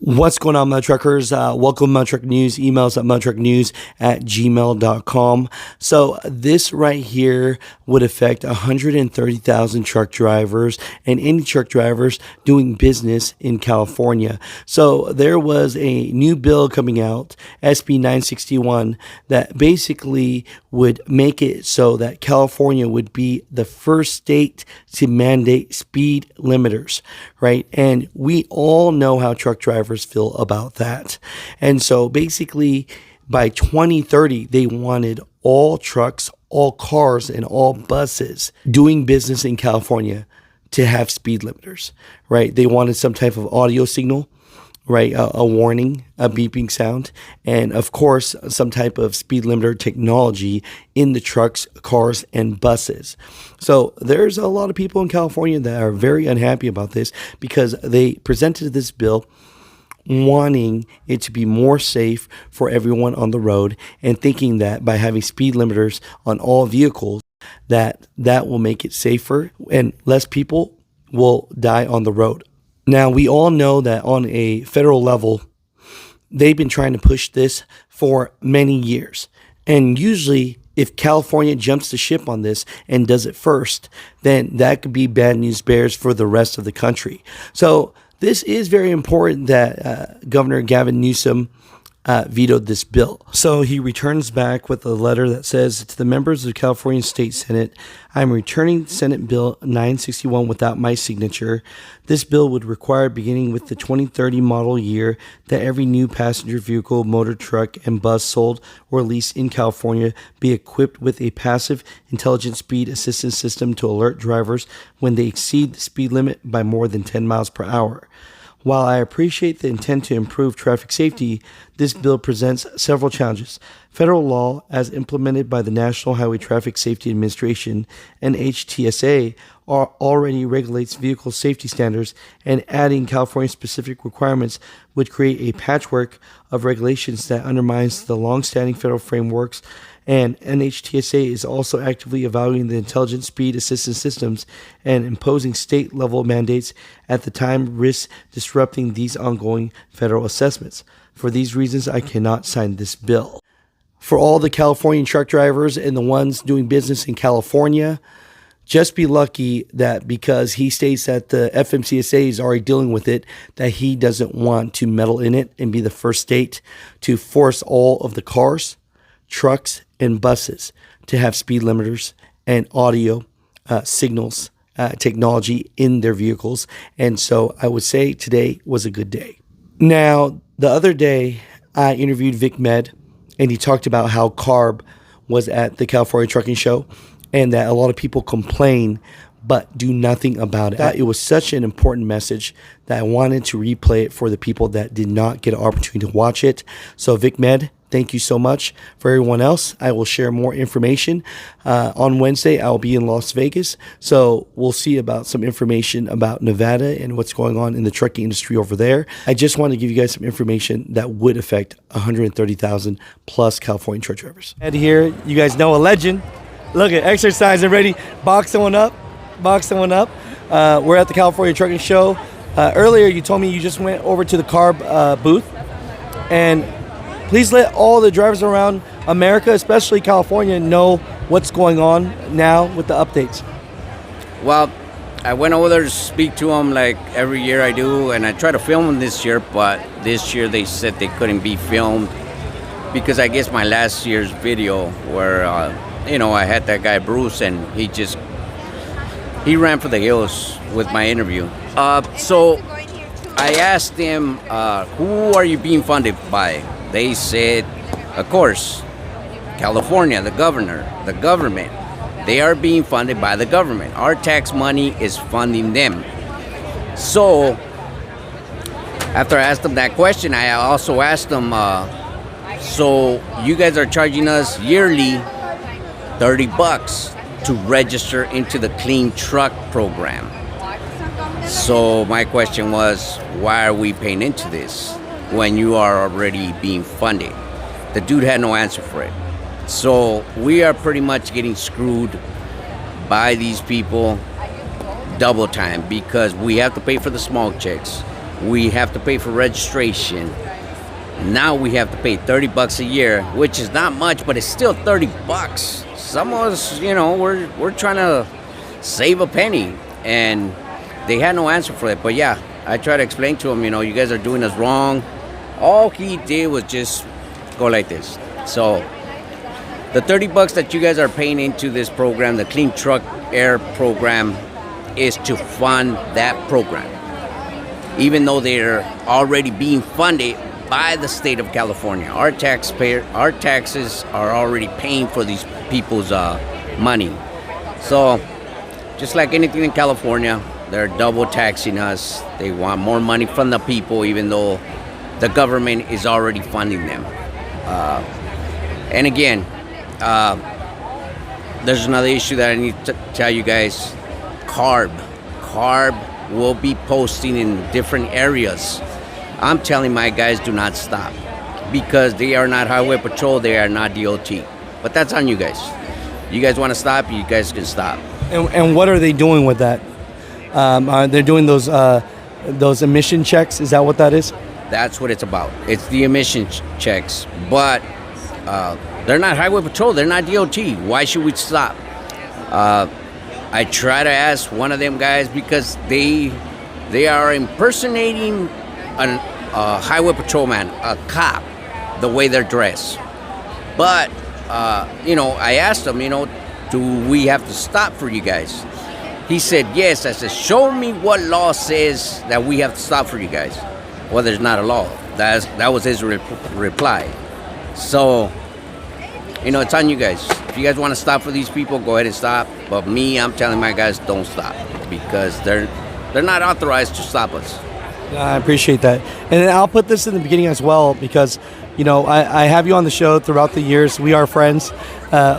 What's going on, Mutha Truckers? Welcome to Mutha Truck News. Emails at muthatruckernews@gmail.com. So this right here would affect 130,000 truck drivers and any truck drivers doing business in California. So there was a new bill coming out, SB 961, that basically would make it so that California would be the first state to mandate speed limiters, right? And we all know how truck drivers feel about that. And so basically by 2030, they wanted all trucks, all cars, and all buses doing business in California to have speed limiters, right? They wanted some type of audio signal, right? A warning, a beeping sound, and of course, some type of speed limiter technology in the trucks, cars, and buses. So there's a lot of people in California that are very unhappy about this because they presented this bill wanting it to be more safe for everyone on the road and thinking that by having speed limiters on all vehicles, that will make it safer and less people will die on the road. Now, we all know that on a federal level, they've been trying to push this for many years. And usually, if California jumps the ship on this and does it first, then that could be bad news bears for the rest of the country. So this is very important that Governor Gavin Newsom vetoed this bill. So he returns back with a letter that says, to the members of the California State Senate, I'm returning Senate Bill 961 without my signature. This bill would require, beginning with the 2030 model year, that every new passenger vehicle, motor truck, and bus sold or leased in California be equipped with a passive intelligent speed assistance system to alert drivers when they exceed the speed limit by more than 10 miles per hour. While I appreciate the intent to improve traffic safety, this bill presents several challenges. Federal law, as implemented by the National Highway Traffic Safety Administration and HTSA, already regulates vehicle safety standards, and adding California-specific requirements would create a patchwork of regulations that undermines the long-standing federal frameworks. And NHTSA is also actively evaluating the intelligent speed assistance systems and imposing state-level mandates at the time risks disrupting these ongoing federal assessments. For these reasons, I cannot sign this bill. For all the Californian truck drivers and the ones doing business in California, just be lucky that because he states that the FMCSA is already dealing with it, that he doesn't want to meddle in it and be the first state to force all of the cars, trucks, and buses to have speed limiters and audio signals technology in their vehicles. And so I would say today was a good day. Now, the other day I interviewed Vic Med, and he talked about how CARB was at the California Trucking Show and that a lot of people complain but do nothing about it. It was such an important message that I wanted to replay it for the people that did not get an opportunity to watch it. So Vic Med, thank you so much. For everyone else, I will share more information. On Wednesday, I'll be in Las Vegas. So we'll see about some information about Nevada and what's going on in the trucking industry over there. I just want to give you guys some information that would affect 130,000 plus California truck drivers. Ed here, you guys know a legend. Look at exercising ready. Box someone up. We're at the California Trucking Show. Earlier, you told me you just went over to the CARB booth. And please let all the drivers around America, especially California, know what's going on now with the updates. Well, I went over there to speak to them like every year I do, and I try to film them this year, but this year they said they couldn't be filmed because I guess my last year's video where, I had that guy Bruce, and he ran for the hills with my interview. So I asked them, who are you being funded by? They said, of course, California, the governor, the government. They are being funded by the government. Our tax money is funding them. So after I asked them that question, I also asked them, so you guys are charging us yearly $30 to register into the Clean Truck program. So my question was, why are we paying into this when you are already being funded? The dude had no answer for it. So we are pretty much getting screwed by these people double time because we have to pay for the small checks. We have to pay for registration. Now we have to pay $30 a year, which is not much, but it's still $30. Some of us, we're trying to save a penny, and they had no answer for it. But yeah, I try to explain to them, you guys are doing us wrong. All he did was just go like this. So the $30 that you guys are paying into this program, the Clean Truck Air program, is to fund that program, even though they're already being funded by the state of California. Our taxes are already paying for these people's money. So just like anything in California, they're double taxing us. They want more money from the people, even though the government is already funding them. And again, there's another issue that I need to tell you guys. CARB will be posting in different areas. I'm telling my guys, do not stop, because they are not highway patrol, they are not DOT. But that's on you guys. You guys want to stop, you guys can stop. And what are they doing with that? They're doing those emission checks. Is that what that is? That's what it's about. It's the emission checks. But they're not highway patrol, they're not DOT. Why should we stop? I try to ask one of them guys, because they are impersonating a highway patrolman, a cop, the way they're dressed. But, I asked him, do we have to stop for you guys? He said, yes. I said, show me what law says that we have to stop for you guys. Well, there's not a law. That was his reply. So, it's on you guys. If you guys want to stop for these people, go ahead and stop. But me, I'm telling my guys, don't stop, because they're not authorized to stop us. I appreciate that. And I'll put this in the beginning as well, because, I have you on the show throughout the years. We are friends.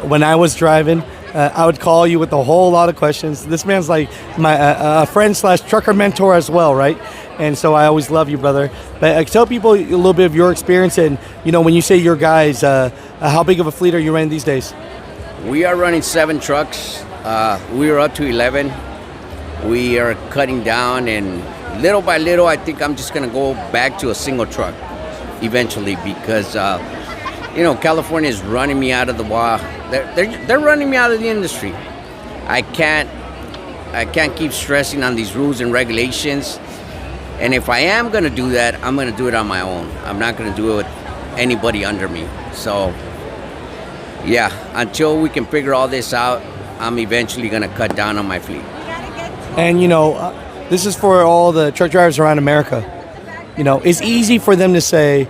When I was driving, I would call you with a whole lot of questions. This man's like my friend / trucker mentor as well, right? And so I always love you, brother. But tell people a little bit of your experience, and, when you say your guys, how big of a fleet are you running these days? We are running 7 trucks. We are up to 11. We are cutting down, and little by little, I think I'm just going to go back to a single truck eventually, because, California is running me out of the wall. They're running me out of the industry. I can't keep stressing on these rules and regulations. And if I am going to do that, I'm going to do it on my own. I'm not going to do it with anybody under me. So, yeah, until we can figure all this out, I'm eventually going to cut down on my fleet. And, this is for all the truck drivers around America. It's easy for them to say,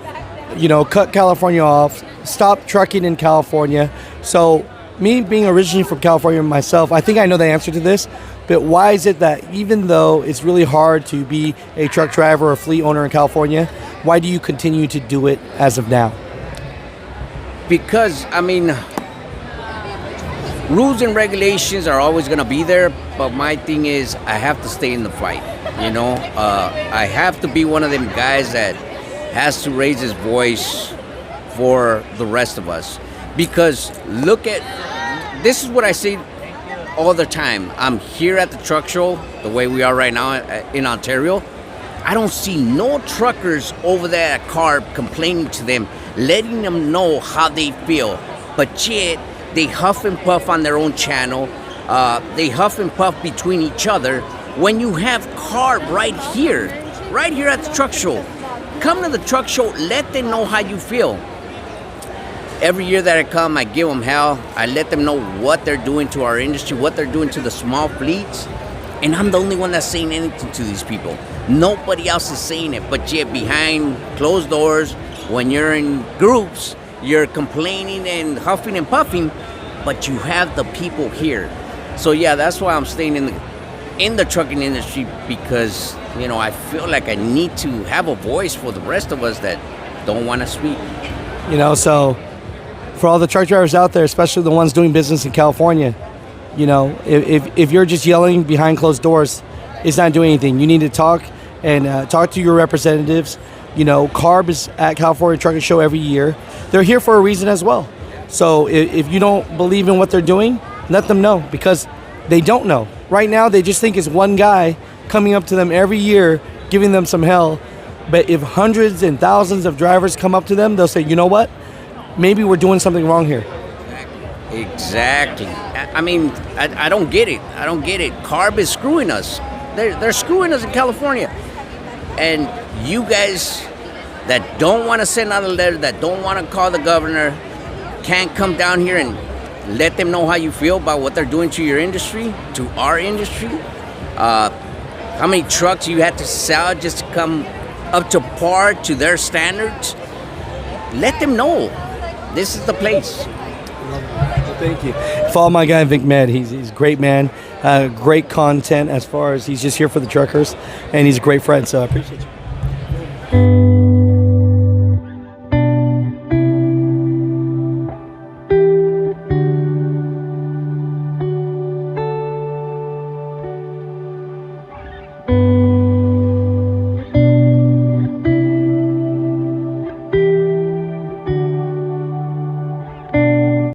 cut California off, stop trucking in California. So me being originally from California myself, I think I know the answer to this. But why is it that even though it's really hard to be a truck driver or fleet owner in California, why do you continue to do it as of now? Because, rules and regulations are always going to be there, but my thing is I have to stay in the fight, I have to be one of them guys that has to raise his voice for the rest of us. Because this is what I say all the time. I'm here at the truck show, the way we are right now in Ontario. I don't see no truckers over there at CARB complaining to them, letting them know how they feel. But yet, they huff and puff on their own channel. They huff and puff between each other. When you have CARB right here at the truck show, come to the truck show, let them know how you feel. Every year that I come, I give them hell. I let them know what they're doing to our industry, what they're doing to the small fleets. And I'm the only one that's saying anything to these people. Nobody else is saying it. But yet behind closed doors, when you're in groups, you're complaining and huffing and puffing, but you have the people here. So yeah, that's why I'm staying in the trucking industry, because, I feel like I need to have a voice for the rest of us that don't want to speak. So for all the truck drivers out there, especially the ones doing business in California, if you're just yelling behind closed doors, it's not doing anything. You need to talk to your representatives. CARB is at California Trucking Show every year. They're here for a reason as well. So if you don't believe in what they're doing, let them know, because they don't know. Right now, they just think it's one guy coming up to them every year, giving them some hell, But if hundreds and thousands of drivers come up to them, they'll say, you know what? Maybe we're doing something wrong here. Exactly. I mean, I don't get it. I don't get it. CARB is screwing us. They're screwing us in California. And you guys that don't want to send out a letter, that don't want to call the governor, can't come down here and let them know how you feel about what they're doing to your industry, to our industry. How many trucks you had to sell just to come up to par to their standards? Let them know. This is the place. Well, thank you. Follow my guy Vic Med. He's a great man. Great content as far as he's just here for the truckers, and he's a great friend. So I appreciate you.